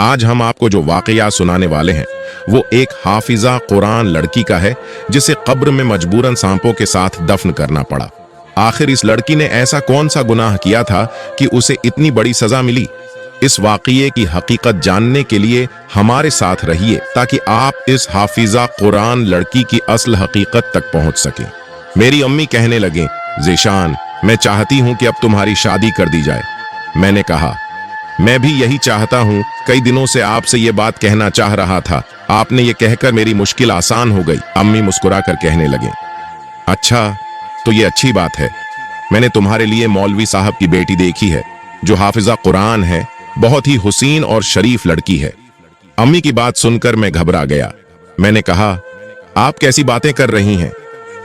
आज हम आपको जो वाकया सुनाने वाले हैं वो एक हाफिजा कुरान लड़की का है जिसे कब्र में मजबूरन सांपों के साथ दफन करना पड़ा। आखिर इस लड़की ने ऐसा कौन सा गुनाह किया था कि उसे इतनी बड़ी सजा मिली? इस वाकये की हकीकत जानने के लिए हमारे साथ रहिए ताकि आप इस हाफिजा कुरान लड़की की असल हकीकत तक पहुंच सकें। मेरी अम्मी कहने लगे, ज़ीशान, मैं चाहती हूं कि अब तुम्हारी शादी कर दी जाए। मैंने कहा, मैं भी यही चाहता हूं, कई दिनों से आपसे ये बात कहना चाह रहा था। आपने ये कहकर मेरी मुश्किल आसान हो गई। अम्मी मुस्कुराकर कहने लगे, अच्छा तो ये अच्छी बात है। मैंने तुम्हारे लिए मौलवी साहब की बेटी देखी है जो हाफिजा कुरान है, बहुत ही हुसीन और शरीफ लड़की है। अम्मी की बात सुनकर मैं घबरा गया। मैंने कहा, आप कैसी बातें कर रही हैं?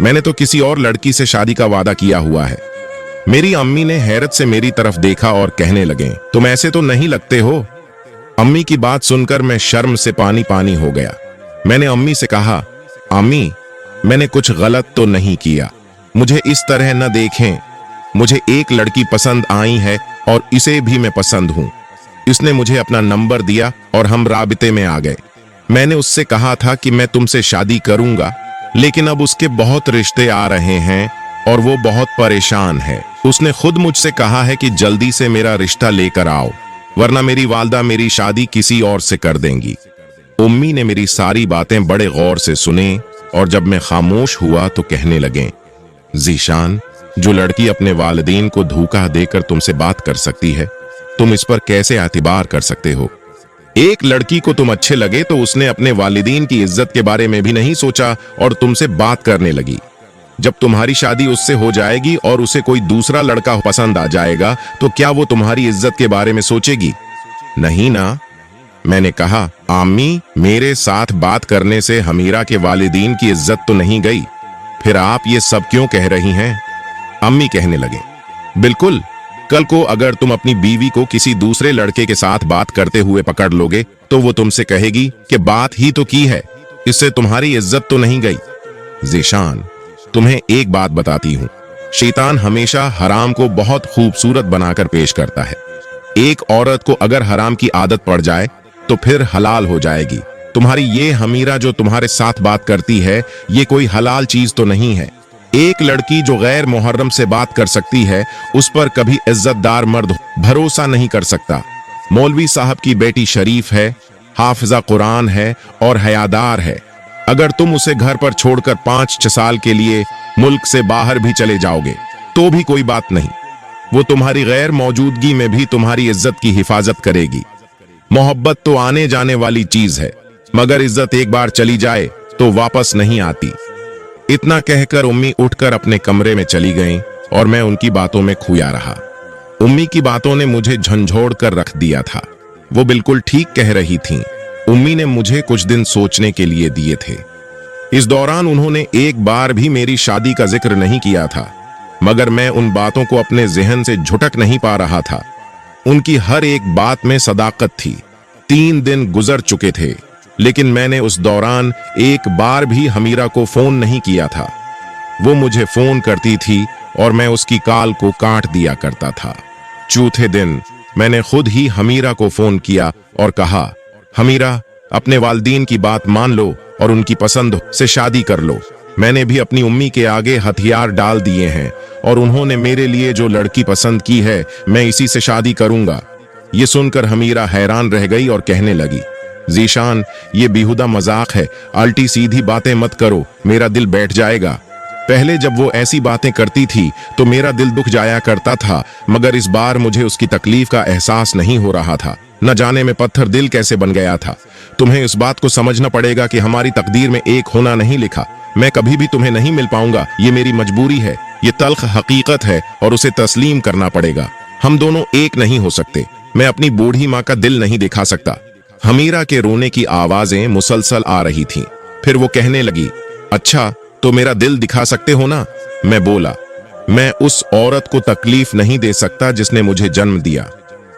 मैंने तो किसी और लड़की से शादी का वादा किया हुआ है। मेरी अम्मी ने हैरत से मेरी तरफ देखा और कहने लगे, तुम ऐसे तो नहीं लगते हो। अम्मी की बात सुनकर मैं शर्म से पानी पानी हो गया। मैंने अम्मी से कहा, अम्मी, मैंने कुछ गलत तो नहीं किया, मुझे इस तरह न देखें। मुझे एक लड़की पसंद आई है और इसे भी मैं पसंद हूं। इसने मुझे अपना नंबर दिया और हम राबिते में आ गए। मैंने उससे कहा था कि मैं तुमसे शादी करूंगा, लेकिन अब उसके बहुत रिश्ते आ रहे हैं और वो बहुत परेशान है। उसने खुद मुझसे कहा है कि जल्दी से मेरा रिश्ता लेकर आओ, वरना मेरी वालदा मेरी शादी किसी और से कर देंगी। उम्मी ने मेरी सारी बातें बड़े गौर से सुने और जब मैं खामोश हुआ तो कहने लगे, ज़ीशान, जो लड़की अपने वालिदैन को धोखा देकर तुमसे बात कर सकती है, तुम इस पर कैसे एतबार कर सकते हो? एक लड़की को तुम अच्छे लगे तो उसने अपने वालिदैन की इज्जत के बारे में भी नहीं सोचा और तुमसे बात करने लगी। जब तुम्हारी शादी उससे हो जाएगी और उसे कोई दूसरा लड़का पसंद आ जाएगा तो क्या वो तुम्हारी इज्जत के बारे में सोचेगी? नहीं ना। मैंने कहा, आम्मी, मेरे साथ बात करने से हमीरा के वालिदैन की इज्जत तो नहीं गई, फिर आप ये सब क्यों कह रही हैं? अम्मी कहने लगे, बिल्कुल, कल को अगर तुम अपनी बीवी को किसी दूसरे लड़के के साथ बात करते हुए पकड़ लोगे तो वो तुमसे कहेगी कि बात ही तो की है, इससे तुम्हारी इज्जत तो नहीं गई। ज़ीशान, तुम्हें एक बात बताती हूं, शैतान हमेशा हराम को बहुत खूबसूरत बनाकर पेश करता है। एक औरत को अगर हराम की आदत पड़ जाए तो फिर हलाल हो जाएगी। तुम्हारी ये हमीरा जो तुम्हारे साथ बात करती है, ये कोई हलाल चीज तो नहीं है। एक लड़की जो गैर मुहर्रम से बात कर सकती है, उस पर कभी इज्जतदार मर्द भरोसा नहीं कर सकता। मौलवी साहब की बेटी शरीफ है, हाफिजा कुरान है और हयादार है। अगर तुम उसे घर पर छोड़कर 5-6 साल के लिए मुल्क से बाहर भी चले जाओगे तो भी कोई बात नहीं, वो तुम्हारी गैर मौजूदगी में भी तुम्हारी इज्जत की हिफाजत करेगी। मोहब्बत तो आने जाने वाली चीज है, मगर इज्जत एक बार चली जाए तो वापस नहीं आती। इतना कहकर उम्मी उठकर अपने कमरे में चली गईं और मैं उनकी बातों में खोया रहा। उम्मी की बातों ने मुझे झंझोड़ कर रख दिया था। वो बिल्कुल ठीक कह रही थीं। उम्मी ने मुझे कुछ दिन सोचने के लिए दिए थे। इस दौरान उन्होंने एक बार भी मेरी शादी का जिक्र नहीं किया था, मगर मैं उन बातों को अपने जहन से झुटक नहीं पा रहा था। उनकी हर एक बात में सदाकत थी। 3 दिन गुजर चुके थे, लेकिन मैंने उस दौरान एक बार भी हमीरा को फोन नहीं किया था। वो मुझे फोन करती थी और मैं उसकी कॉल को काट दिया करता था। चौथे दिन मैंने खुद ही हमीरा को फोन किया और कहा, हमीरा, अपने वालिदैन की बात मान लो और उनकी पसंद से शादी कर लो। मैंने भी अपनी उम्मी के आगे हथियार डाल दिए हैं और उन्होंने मेरे लिए जो लड़की पसंद की है, मैं इसी से शादी करूंगा। ये सुनकर हमीरा हैरान रह गई और कहने लगी, ज़ीशान, ये बेहुदा मजाक है, अल्टी सीधी बातें मत करो, मेरा दिल बैठ जाएगा। पहले जब वो ऐसी बातें करती थी तो मेरा दिल दुख जाया करता था, मगर इस बार मुझे उसकी तकलीफ का एहसास नहीं हो रहा था। न जाने में पत्थर दिल कैसे बन गया था। तुम्हें इस बात को समझना पड़ेगा कि हमारी तकदीर में एक होना नहीं लिखा। मैं कभी भी तुम्हें नहीं मिल पाऊंगा, ये मेरी मजबूरी है, ये तल्ख हकीकत है और उसे तस्लीम करना पड़ेगा। हम दोनों एक नहीं हो सकते। मैं अपनी बूढ़ी माँ का दिल नहीं दिखा सकता। हमीरा के रोने की आवाजें मुसलसल आ रही थीं। फिर वो कहने लगी, अच्छा तो मेरा दिल दिखा सकते हो ना? मैं बोला, मैं उस औरत को तकलीफ नहीं दे सकता जिसने मुझे जन्म दिया।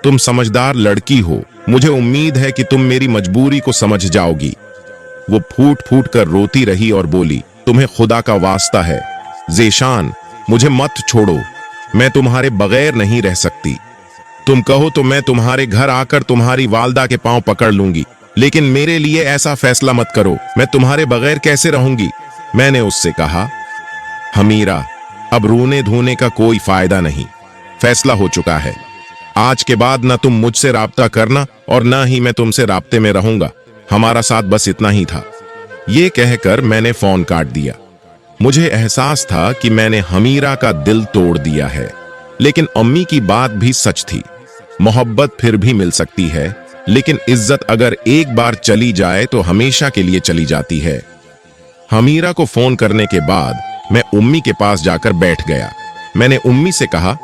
तुम समझदार लड़की हो, मुझे उम्मीद है कि तुम मेरी मजबूरी को समझ जाओगी। वो फूट फूट कर रोती रही और बोली, तुम्हें खुदा का वास्ता है ज़ीशान, मुझे मत छोड़ो, मैं तुम्हारे बगैर नहीं रह सकती। तुम कहो तो मैं तुम्हारे घर आकर तुम्हारी वालदा के पांव पकड़ लूंगी, लेकिन मेरे लिए ऐसा फैसला मत करो, मैं तुम्हारे बगैर कैसे रहूंगी। मैंने उससे कहा, हमीरा, अब रोने धोने का कोई फायदा नहीं, फैसला हो चुका है। आज के बाद न तुम मुझसे राब्ता करना और न ही मैं तुमसे राब्ते में रहूंगा। हमारा साथ बस इतना ही था। ये कहकर मैंने फोन काट दिया। मुझे एहसास था कि मैंने हमीरा का दिल तोड़ दिया है, लेकिन अम्मी की बात भी सच थी। मोहब्बत फिर भी मिल सकती है, लेकिन इज्जत अगर एक बार चली जाए तो हमेशा के लिए चली जाती है। हमीरा को फोन करने के बाद मैं उम्मी के पास जाकर बैठ गया। मैंने उम्मी से कहा,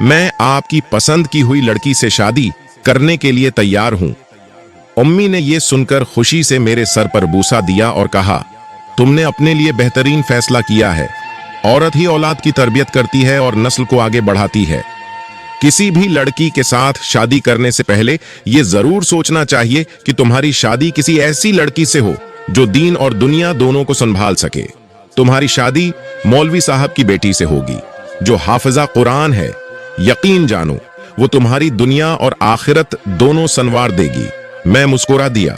मैं आपकी पसंद की हुई लड़की से शादी करने के लिए तैयार हूं। उम्मी ने यह सुनकर खुशी से मेरे सर पर बूसा दिया और कहा, तुमने अपने लिए बेहतरीन फैसला किया है। औरत ही औलाद की तरबियत करती है और नस्ल को आगे बढ़ाती है। किसी भी लड़की के साथ शादी करने से पहले यह जरूर सोचना चाहिए कि तुम्हारी शादी किसी ऐसी लड़की से हो जो दीन और दुनिया दोनों को संभाल सके। तुम्हारी शादी मौलवी साहब की बेटी से होगी जो हाफिजा कुरान है। यकीन जानो वो तुम्हारी दुनिया और आखिरत दोनों संवार देगी। मैं मुस्कुरा दिया।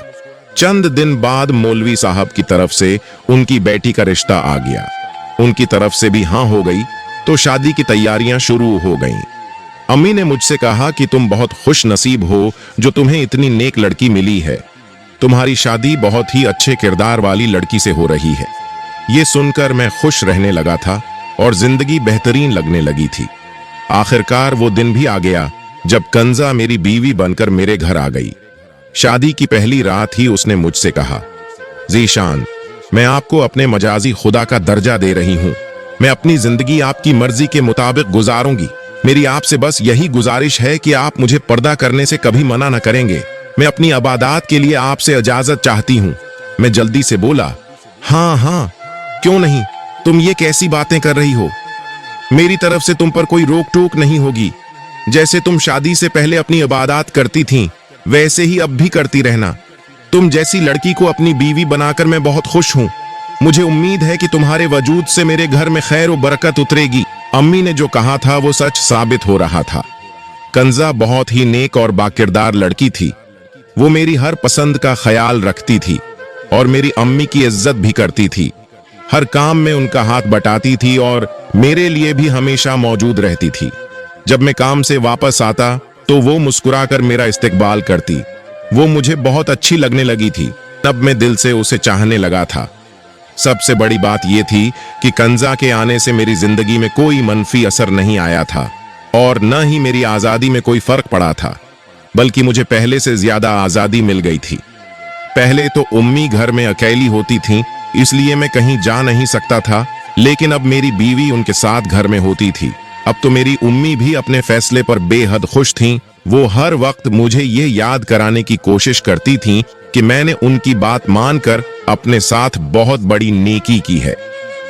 चंद दिन बाद मौलवी साहब की तरफ से उनकी बेटी का रिश्ता आ गया। उनकी तरफ से भी हाँ हो गई तो शादी की तैयारियां शुरू हो गईं। अम्मी ने मुझसे कहा कि तुम बहुत खुश नसीब हो जो तुम्हें इतनी नेक लड़की मिली है। तुम्हारी शादी बहुत ही अच्छे किरदार वाली लड़की से हो रही है। ये सुनकर मैं खुश रहने लगा था और जिंदगी बेहतरीन लगने लगी थी। आखिरकार वो दिन भी आ गया जब कंजा मेरी बीवी बनकर मेरे घर आ गई। शादी की पहली रात ही उसने मुझसे कहा, ज़ीशान, मैं आपको अपने मजाजी खुदा का दर्जा दे रही हूं। मैं अपनी जिंदगी आपकी मर्जी के मुताबिक गुजारूंगी। मेरी आपसे बस यही गुजारिश है कि आप मुझे पर्दा करने से कभी मना न करेंगे। मैं अपनी इबादत के लिए आपसे इजाजत चाहती हूं। मैं जल्दी से बोला, हाँ हाँ, क्यों नहीं, तुम ये कैसी बातें कर रही हो। मेरी तरफ से तुम पर कोई रोक टोक नहीं होगी। जैसे तुम शादी से पहले अपनी इबादत करती थीं, वैसे ही अब भी करती रहना। तुम जैसी लड़की को अपनी बीवी बनाकर मैं बहुत खुश हूं। मुझे उम्मीद है कि तुम्हारे वजूद से मेरे घर में खैर और बरकत उतरेगी। अम्मी ने जो कहा था वो सच साबित हो रहा था। कंजा बहुत ही नेक और बाकिरदार लड़की थी। वो मेरी हर पसंद का ख्याल रखती थी और मेरी अम्मी की इज्जत भी करती थी। हर काम में उनका हाथ बटाती थी और मेरे लिए भी हमेशा मौजूद रहती थी। जब मैं काम से वापस आता तो वो मुस्कुराकर मेरा इस्तकबाल करती। वो मुझे बहुत अच्छी लगने लगी थी। तब मैं दिल से उसे चाहने लगा था। सबसे बड़ी बात यह थी कि कंजा के आने से मेरी जिंदगी में कोई मनफी असर नहीं आया था और न ही मेरी आजादी में कोई फर्क पड़ा था, बल्कि मुझे पहले से ज्यादा आजादी मिल गई थी। पहले तो उम्मी घर में अकेली होती थी, इसलिए मैं कहीं जा नहीं सकता था, लेकिन अब मेरी बीवी उनके साथ घर में होती थी। अब तो मेरी उम्मी भी अपने फैसले पर बेहद खुश थीं। वो हर वक्त मुझे ये याद कराने की कोशिश करती थीं कि मैंने उनकी बात मानकर अपने साथ बहुत बड़ी नेकी की है।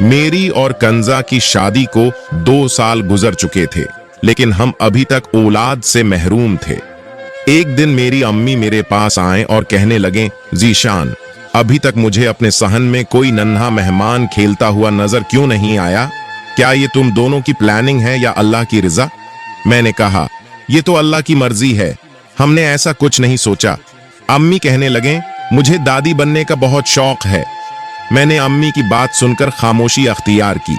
मेरी और कंजा की शादी को 2 साल गुजर चुके थे, लेकिन हम अभी तक औलाद से महरूम थे। एक दिन मेरी अम्मी मेरे पास आए और कहने लगे, ज़ीशान, अभी तक मुझे अपने सहन में कोई नन्हा मेहमान खेलता हुआ नजर क्यों नहीं आया? क्या ये तुम दोनों की प्लानिंग है या अल्लाह की रिजा? मैंने कहा, ये तो अल्लाह की मर्जी है, हमने ऐसा कुछ नहीं सोचा। अम्मी कहने लगे, मुझे दादी बनने का बहुत शौक है। मैंने अम्मी की बात सुनकर खामोशी अख्तियार की।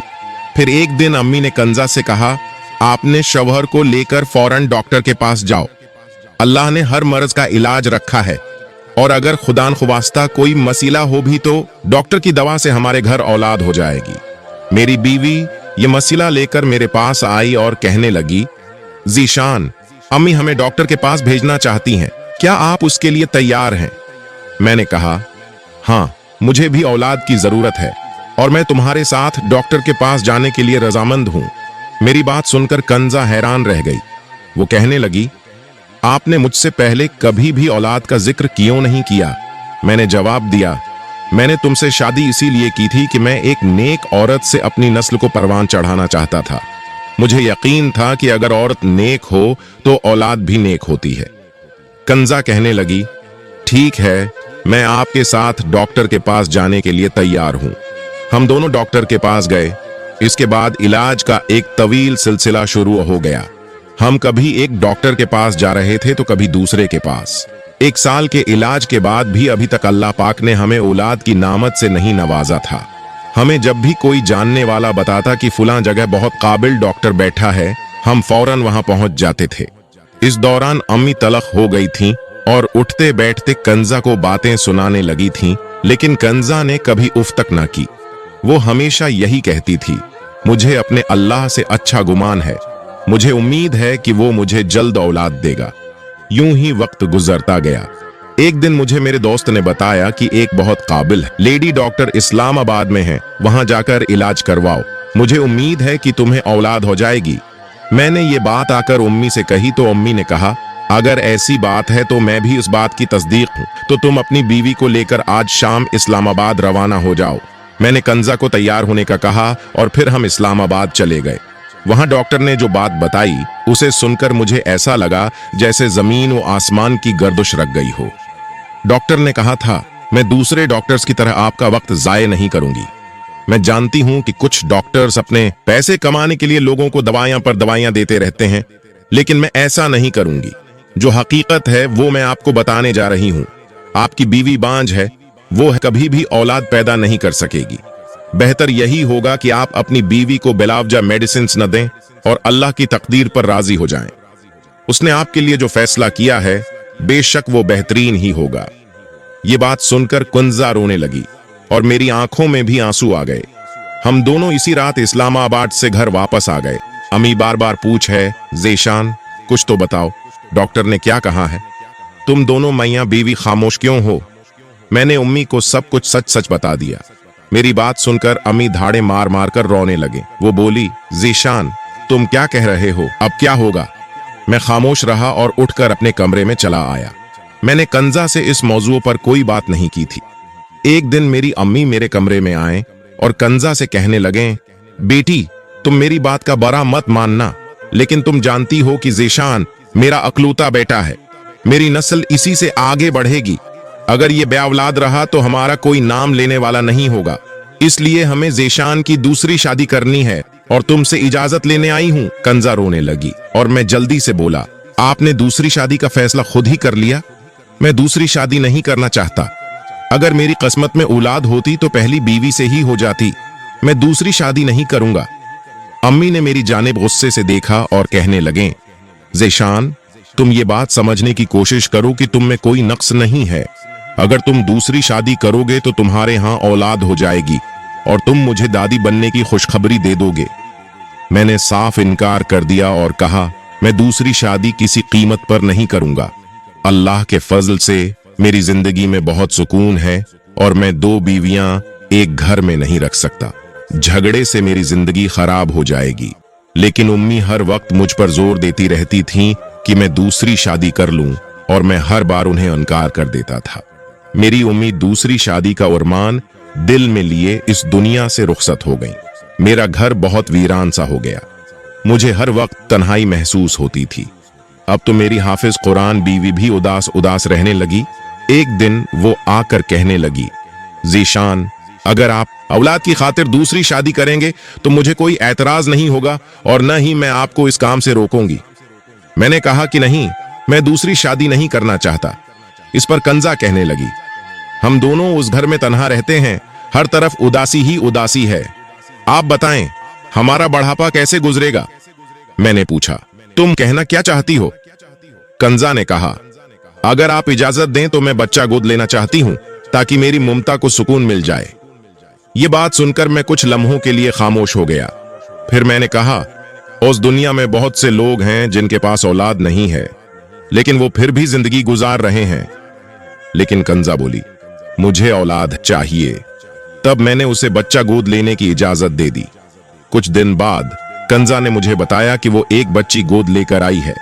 फिर एक दिन अम्मी ने कंजा से कहा, आपने शौहर को लेकर फौरन डॉक्टर के पास जाओ। अल्लाह ने हर मर्ज का इलाज रखा है और अगर खुदा ख्वास्ता कोई मसीला हो भी तो डॉक्टर की दवा से हमारे घर औलाद हो जाएगी। मेरी बीवी ये मसीला लेकर मेरे पास आई और कहने लगी, ज़ीशान, अम्मी हमें डॉक्टर के पास भेजना चाहती हैं, क्या आप उसके लिए तैयार हैं? मैंने कहा, हाँ, मुझे भी औलाद की जरूरत है और मैं तुम्हारे साथ डॉक्टर के पास जाने के लिए रजामंद हूं। मेरी बात सुनकर कंजा हैरान रह गई। वो कहने लगी, आपने मुझसे पहले कभी भी औलाद का जिक्र क्यों नहीं किया? मैंने जवाब दिया, मैंने तुमसे शादी इसीलिए की थी कि मैं एक नेक औरत से अपनी नस्ल को परवान चढ़ाना चाहता था। मुझे यकीन था कि अगर औरत नेक हो तो औलाद भी नेक होती है। कंजा कहने लगी, ठीक है, मैं आपके साथ डॉक्टर के पास जाने के लिए तैयार हूं। हम दोनों डॉक्टर के पास गए। इसके बाद इलाज का एक तवील सिलसिला शुरू हो गया। हम कभी एक डॉक्टर के पास जा रहे थे तो कभी दूसरे के पास। 1 साल के इलाज के बाद भी अभी तक अल्लाह पाक ने हमें औलाद की नामत से नहीं नवाजा था। हमें जब भी कोई जानने वाला बताता कि फलां जगह बहुत काबिल डॉक्टर बैठा है, हम फौरन वहां पहुंच जाते थे। इस दौरान अम्मी तलख हो गई थीं और उठते बैठते कंजा को बातें सुनाने लगी थीं, लेकिन कंजा ने कभी उफ तक ना की। वो हमेशा यही कहती थी, मुझे अपने अल्लाह से अच्छा गुमान है, मुझे उम्मीद है कि वो मुझे जल्द औलाद देगा। यूं ही वक्त गुजरता गया। एक दिन मुझे मेरे दोस्त ने बताया कि एक बहुत काबिल लेडी डॉक्टर इस्लामाबाद में है, वहां जाकर इलाज करवाओ, मुझे उम्मीद है कि तुम्हें औलाद हो जाएगी। मैंने ये बात आकर अम्मी से कही तो अम्मी ने कहा, अगर ऐसी बात है तो मैं भी इस बात की तस्दीक हूं, तो तुम अपनी बीवी को लेकर आज शाम इस्लामाबाद रवाना हो जाओ। मैंने कंजा को तैयार होने का कहा और फिर हम इस्लामाबाद चले गए। वहां डॉक्टर ने जो बात बताई उसे सुनकर मुझे ऐसा लगा जैसे जमीन व आसमान की गर्दिश रख गई हो। डॉक्टर ने कहा था, मैं दूसरे डॉक्टर्स की तरह आपका वक्त जाये नहीं करूंगी। मैं जानती हूं कि कुछ डॉक्टर्स अपने पैसे कमाने के लिए लोगों को दवाइयां पर दवाइयां देते रहते हैं, लेकिन मैं ऐसा नहीं करूंगी। जो हकीकत है वो मैं आपको बताने जा रही हूं। आपकी बीवी बांझ है, वो कभी भी औलाद पैदा नहीं कर सकेगी। बेहतर यही होगा कि आप अपनी बीवी को बेलावजा मेडिसिन न दें और अल्लाह की तकदीर पर राजी हो जाएं। उसने आपके लिए जो फैसला किया है बेशक वो बेहतरीन ही होगा। ये बात सुनकर कुंजा रोने लगी और मेरी आंखों में भी आंसू आ गए। हम दोनों इसी रात इस्लामाबाद से घर वापस आ गए। अम्मी बार बार पूछे, ज़ेशान कुछ तो बताओ, डॉक्टर ने क्या कहा है? तुम दोनों मियां बीवी खामोश क्यों हो? मैंने अम्मी को सब कुछ सच सच बता दिया। मेरी बात सुनकर अम्मी धाड़े मार मार कर रोने लगे। वो बोली, ज़ेशान तुम क्या कह रहे हो, अब क्या होगा? मैं खामोश रहा और उठकर अपने कमरे में चला आया। मैंने कंजा से इस मौजू पर कोई बात नहीं की थी। एक दिन मेरी अम्मी मेरे कमरे में आए और कंजा से कहने लगे, बेटी तुम मेरी बात का बड़ा मत मानना, लेकिन तुम जानती हो कि ज़ेशान मेरा अकलूता बेटा है, मेरी नस्ल इसी से आगे बढ़ेगी। अगर ये बेऔलाद रहा तो हमारा कोई नाम लेने वाला नहीं होगा, इसलिए हमें ज़ेशान की दूसरी शादी करनी है और तुमसे इजाजत लेने आई हूं। कंजा रोने लगी और मैं जल्दी से बोला, आपने दूसरी शादी का फैसला खुद ही कर लिया? मैं दूसरी शादी नहीं करना चाहता। अगर मेरी किस्मत में औलाद होती तो पहली बीवी से ही हो जाती। मैं दूसरी शादी नहीं करूंगा। अम्मी ने मेरी जानिब गुस्से से देखा और कहने लगे, ज़ेशान तुम ये बात समझने की कोशिश करो कि तुम में कोई नक्स नहीं है। अगर तुम दूसरी शादी करोगे तो तुम्हारे यहाँ औलाद हो जाएगी और तुम मुझे दादी बनने की खुशखबरी दे दोगे। मैंने साफ इनकार कर दिया और कहा, मैं दूसरी शादी किसी कीमत पर नहीं करूंगा। अल्लाह के फजल से मेरी जिंदगी में बहुत सुकून है और मैं 2 बीवियां एक घर में नहीं रख सकता। झगड़े से मेरी जिंदगी खराब हो जाएगी। लेकिन उम्मी हर वक्त मुझ पर जोर देती रहती थीं कि मैं दूसरी शादी कर लूं और मैं हर बार उन्हें इनकार कर देता था। मेरी उम्मीद दूसरी शादी का अरमान दिल में लिए इस दुनिया से रुखसत हो गई। मेरा घर बहुत वीरान सा हो गया। मुझे हर वक्त तन्हाई महसूस होती थी। अब तो मेरी हाफिज कुरान बीवी भी उदास उदास रहने लगी। एक दिन वो आकर कहने लगी, ज़ेशान अगर आप औलाद की खातिर दूसरी शादी करेंगे तो मुझे कोई एतराज नहीं होगा और न ही मैं आपको इस काम से रोकूंगी। मैंने कहा कि नहीं, मैं दूसरी शादी नहीं करना चाहता। इस पर कंजा कहने लगी, हम दोनों उस घर में तन्हा रहते हैं, हर तरफ उदासी ही उदासी है। आप बताएं हमारा बढ़ापा कैसे गुजरेगा? मैंने पूछा, तुम कहना क्या चाहती हो? कंजा ने कहा, अगर आप इजाजत दें तो मैं बच्चा गोद लेना चाहती हूं ताकि मेरी ममता को सुकून मिल जाए। ये बात सुनकर मैं कुछ लम्हों के लिए खामोश हो गया। फिर मैंने कहा, उस दुनिया में बहुत से लोग हैं जिनके पास औलाद नहीं है, लेकिन वो फिर भी जिंदगी गुजार रहे हैं। लेकिन कंजा बोली, मुझे औलाद चाहिए। तब मैंने उसे बच्चा गोद लेने की इजाजत दे दी। कुछ दिन बाद कंजा ने मुझे बताया कि वो एक बच्ची गोद लेकर आई है।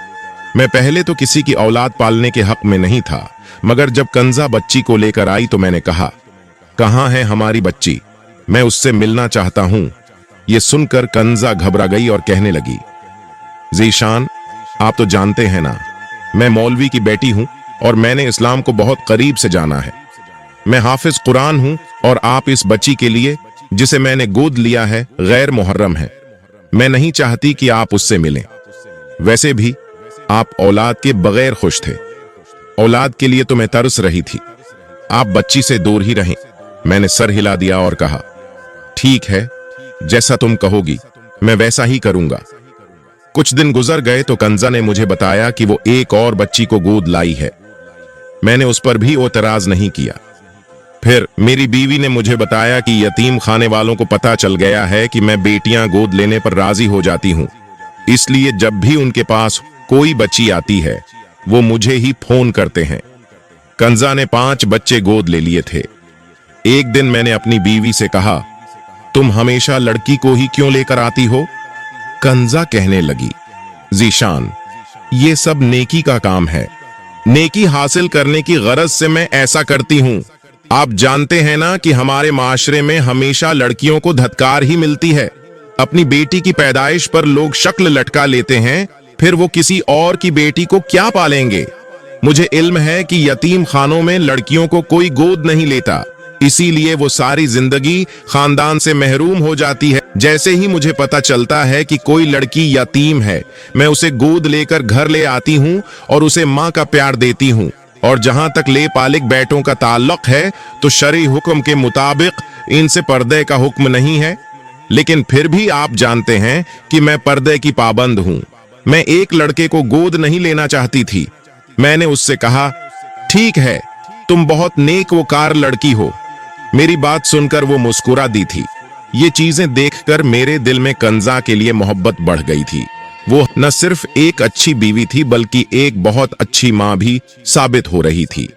मैं पहले तो किसी की औलाद पालने के हक में नहीं था, मगर जब कंजा बच्ची को लेकर आई तो मैंने कहा, कहाँ है हमारी बच्ची? मैं उससे मिलना चाहता हूं। ये सुनकर कंजा घबरा गई और कहने लगी, ज़ेशान आप तो जानते हैं ना, मैं मौलवी की बेटी हूं और मैंने इस्लाम को बहुत करीब से जाना है। मैं हाफिज कुरान हूं और आप इस बच्ची के लिए जिसे मैंने गोद लिया है गैर मुहर्रम है। मैं नहीं चाहती कि आप उससे मिलें। वैसे भी आप औलाद के बगैर खुश थे। औलाद के लिए तो मैं तरस रही थी। आप बच्ची से दूर ही रहें। मैंने सर हिला दिया और कहा, ठीक है, जैसा तुम कहोगी मैं वैसा ही करूंगा। कुछ दिन गुजर गए तो कंजा ने मुझे बताया कि वो एक और बच्ची को गोद लाई है। मैंने उस पर भी एतराज नहीं किया। फिर मेरी बीवी ने मुझे बताया कि यतीम खाने वालों को पता चल गया है कि मैं बेटियां गोद लेने पर राजी हो जाती हूं, इसलिए जब भी उनके पास कोई बच्ची आती है वो मुझे ही फोन करते हैं। कंजा ने 5 बच्चे गोद ले लिए थे। एक दिन मैंने अपनी बीवी से कहा, तुम हमेशा लड़की को ही क्यों लेकर आती हो? कंजा कहने लगी, जीशान, ये सब नेकी का काम है। नेकी हासिल करने की गरज से मैं ऐसा करती हूं। आप जानते हैं ना कि हमारे माशरे में हमेशा लड़कियों को धत्कार ही मिलती है। अपनी बेटी की पैदाइश पर लोग शक्ल लटका लेते हैं, फिर वो किसी और की बेटी को क्या पालेंगे? मुझे इल्म है कि यतीम खानों में लड़कियों को कोई गोद नहीं लेता, इसीलिए वो सारी जिंदगी खानदान से महरूम हो जाती है। जैसे ही मुझे पता चलता है कि कोई लड़की यतीम है, मैं उसे गोद लेकर घर ले आती हूँ और उसे माँ का प्यार देती हूँ। और जहां तक ले पालिक बेटों का ताल्लुक है तो शरई हुक्म के मुताबिक इनसे पर्दे का हुक्म नहीं है, लेकिन फिर भी आप जानते हैं कि मैं पर्दे की पाबंद हूं। मैं एक लड़के को गोद नहीं लेना चाहती थी। मैंने उससे कहा, ठीक है, तुम बहुत नेक वकार लड़की हो। मेरी बात सुनकर वो मुस्कुरा दी थी। ये चीजें देखकर मेरे दिल में कंजा के लिए मोहब्बत बढ़ गई थी। वो न सिर्फ एक अच्छी बीवी थी बल्कि एक बहुत अच्छी माँ भी साबित हो रही थी।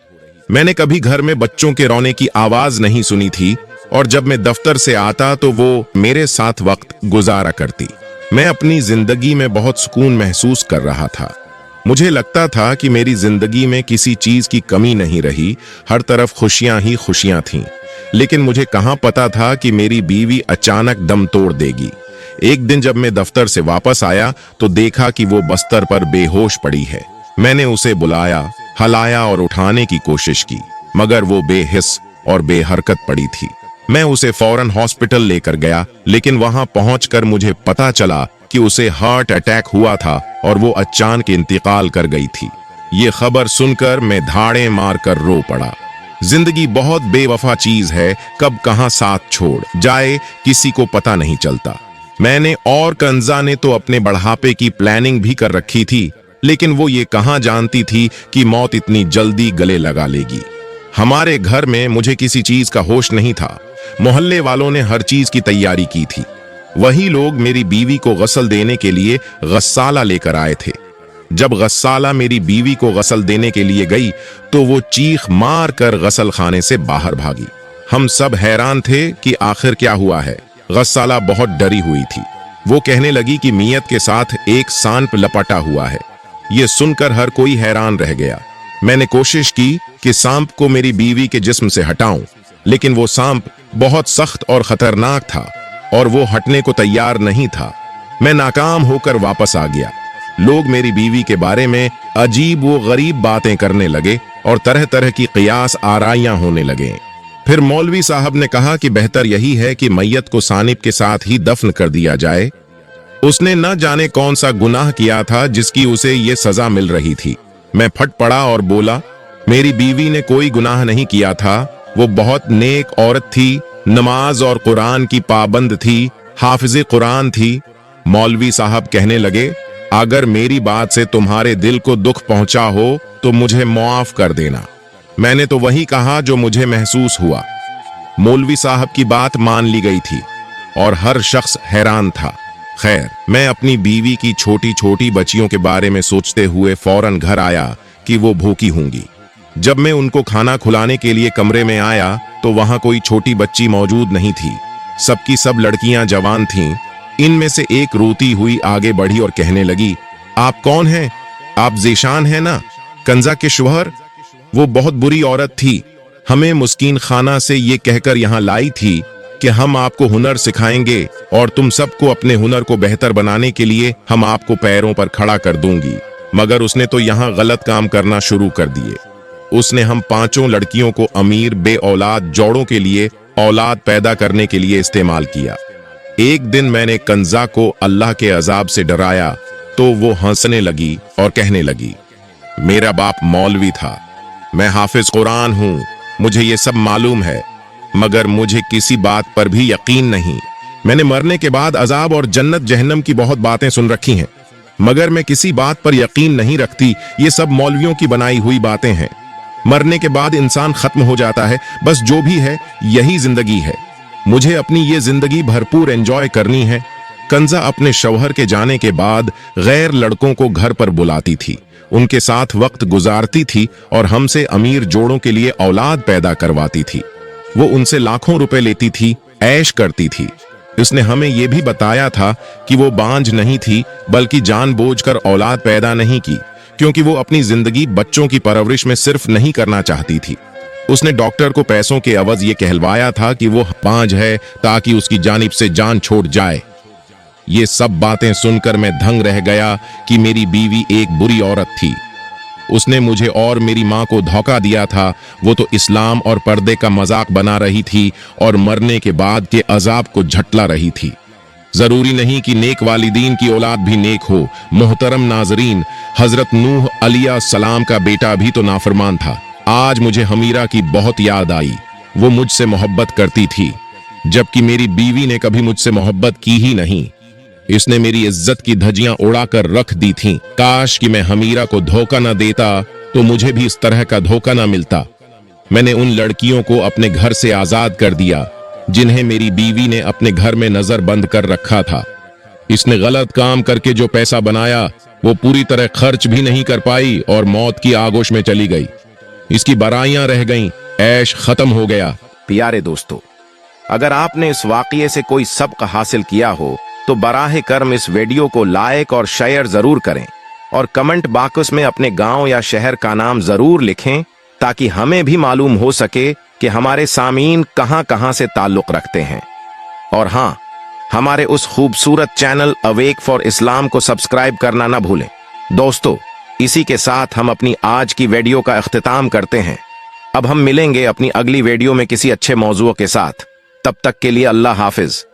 मैंने कभी घर में बच्चों के रोने की आवाज नहीं सुनी थी और जब मैं दफ्तर से आता तो वो मेरे साथ वक्त गुजारा करती। मैं अपनी जिंदगी में बहुत सुकून महसूस कर रहा था। मुझे लगता था कि मेरी जिंदगी में किसी चीज की कमी नहीं रही, हर तरफ खुशियां ही खुशियां थीं। लेकिन मुझे कहां पता था कि मेरी बीवी अचानक दम तोड़ देगी। एक दिन जब मैं दफ्तर से वापस आया तो देखा कि वो बस्तर पर बेहोश पड़ी है। मैंने उसे बुलाया, हलाया और उठाने की कोशिश की, मगर वो बेहिस और बेहरकत पड़ी थी। मैं उसे फौरन हॉस्पिटल लेकर गया, लेकिन वहां पहुंचकर मुझे पता चला कि उसे हार्ट अटैक हुआ था और वो अचानक इंतकाल कर गई थी। ये खबर सुनकर मैं धाड़े मारकर रो पड़ा। जिंदगी बहुत बेवफा चीज है, कब कहां साथ छोड़ जाए किसी को पता नहीं चलता। मैंने और कंजा ने तो अपने बढ़ापे की प्लानिंग भी कर रखी थी, लेकिन वो ये कहां जानती थी कि मौत इतनी जल्दी गले लगा लेगी। हमारे घर में मुझे किसी चीज का होश नहीं था। मोहल्ले वालों ने हर चीज की तैयारी की थी। वही लोग मेरी बीवी को गस्ल देने के लिए गस्साला लेकर आए थे। जब गस्साला मेरी बीवी को गस्ल देने के लिए गई तो वो चीख मार कर गस्ल खाने से बाहर भागी। हम सब हैरान थे कि आखिर क्या हुआ है। गस्साला बहुत डरी हुई थी। वो कहने लगी कि मियत के साथ एक सांप लपटा हुआ है। ये सुनकर हर कोई हैरान रह गया। मैंने कोशिश की कि सांप को मेरी बीवी के जिस्म से हटाऊं, लेकिन वो सांप बहुत सख्त और खतरनाक था और वो हटने को तैयार नहीं था। मैं नाकाम होकर वापस आ गया। लोग मेरी बीवी के बारे में अजीब व गरीब बातें करने लगे और तरह तरह की कियास आराइयां होने लगे। फिर मौलवी साहब ने कहा कि बेहतर यही है कि मैयत को सानिब के साथ ही दफन कर दिया जाए। उसने न जाने कौन सा गुनाह किया था जिसकी उसे ये सजा मिल रही थी। मैं फट पड़ा और बोला, मेरी बीवी ने कोई गुनाह नहीं किया था। वो बहुत नेक औरत थी, नमाज और कुरान की पाबंद थी, हाफिज़े कुरान थी। मौलवी साहब कहने लगे, अगर मेरी बात से तुम्हारे दिल को दुख पहुंचा हो तो मुझे माफ कर देना। मैंने तो वही कहा जो मुझे महसूस हुआ। मौलवी साहब की बात मान ली गई थी और हर शख्स हैरान था। खैर, मैं अपनी बीवी की छोटी छोटी बच्चियों के बारे में सोचते हुए फौरन घर आया कि वो भूखी होंगी। जब मैं उनको खाना खिलाने के लिए कमरे में आया तो वहां कोई छोटी बच्ची मौजूद नहीं थी। सबकी सब लड़कियां जवान थीं। इनमें से एक रोती हुई आगे बढ़ी और कहने लगी, आप कौन हैं? आप ज़ीशान हैं ना, कंजा के शौहर? वो बहुत बुरी औरत थी। हमें मुस्किन खाना से ये कहकर यहाँ लाई थी कि हम आपको हुनर सिखाएंगे और तुम सबको अपने हुनर को बेहतर बनाने के लिए हम आपको पैरों पर खड़ा कर दूंगी। मगर उसने तो यहाँ गलत काम करना शुरू कर दिए। उसने हम 5 लड़कियों को अमीर बे औलाद जोड़ों के लिए औलाद पैदा करने के लिए इस्तेमाल किया। एक दिन मैंने कंजा को अल्लाह के अजाब से डराया तो वो हंसने लगी और कहने लगी, मेरा बाप मौलवी था, मैं हाफिज कुरान हूं, मुझे ये सब मालूम है, मगर मुझे किसी बात पर भी यकीन नहीं। मैंने मरने के बाद अजाब और जन्नत जहन्नम की बहुत बातें सुन रखी हैं, मगर मैं किसी बात पर यकीन नहीं रखती। ये सब मौलवियों की बनाई हुई बातें हैं। मरने के बाद इंसान खत्म हो जाता है, बस जो भी है यही जिंदगी है। मुझे अपनी ये जिंदगी भरपूर एंजॉय करनी है। कंजा अपने शौहर के जाने के बाद गैर लड़कों को घर पर बुलाती थी, उनके साथ वक्त गुजारती थी और हमसे अमीर जोड़ों के लिए औलाद पैदा करवाती थी। वो उनसे लाखों रुपए लेती थी, ऐश करती थी। उसने हमें यह भी बताया था कि वो बांझ नहीं थी, बल्कि जानबूझकर औलाद पैदा नहीं की, क्योंकि वो अपनी जिंदगी बच्चों की परवरिश में सिर्फ नहीं करना चाहती थी। उसने डॉक्टर को पैसों के अवज ये कहलवाया था कि वो बांझ है ताकि उसकी जानिब से जान छोड़ जाए। ये सब बातें सुनकर मैं दंग रह गया कि मेरी बीवी एक बुरी औरत थी। उसने मुझे और मेरी मां को धोखा दिया था। वो तो इस्लाम और पर्दे का मजाक बना रही थी और मरने के बाद के अजाब को झटला रही थी। जरूरी नहीं कि नेक वालिदीन की औलाद भी नेक हो। मोहतरम नाजरीन, हजरत नूह अलैहिस्सलाम का बेटा भी तो नाफरमान था। आज मुझे हमीरा की बहुत याद आई। वो मुझसे मोहब्बत करती थी, जबकि मेरी बीवी ने कभी मुझसे मोहब्बत की ही नहीं। इसने मेरी इज्जत की धज्जियां उड़ाकर रख दी थीं। काश कि मैं हमीरा को धोखा न देता तो मुझे भी इस तरह का धोखा न मिलता। मैंने उन लड़कियों को अपने घर से आजाद कर दिया जिन्हें मेरी बीवी ने अपने घर में नजर बंद कर रखा था। इसने गलत काम करके जो पैसा बनाया वो पूरी तरह खर्च भी नहीं कर पाई और मौत की आगोश में चली गई। इसकी बराइयां रह गईं, ऐश खत्म हो गया। प्यारे दोस्तों, अगर आपने इस वाकये से कोई सबक हासिल किया हो तो बराहे करम इस वीडियो को लाइक और शेयर जरूर करें और कमेंट बॉक्स में अपने गांव या शहर का नाम जरूर लिखें, ताकि हमें भी मालूम हो सके कि हमारे सामीन कहां कहां से ताल्लुक रखते हैं। और हां, हमारे उस खूबसूरत चैनल अवेक फॉर इस्लाम को सब्सक्राइब करना ना भूलें। दोस्तों, इसी के साथ हम अपनी आज की वीडियो का इख्तिताम करते हैं। अब हम मिलेंगे अपनी अगली वीडियो में किसी अच्छे मौजूद के साथ। तब तक के लिए अल्लाह हाफिज।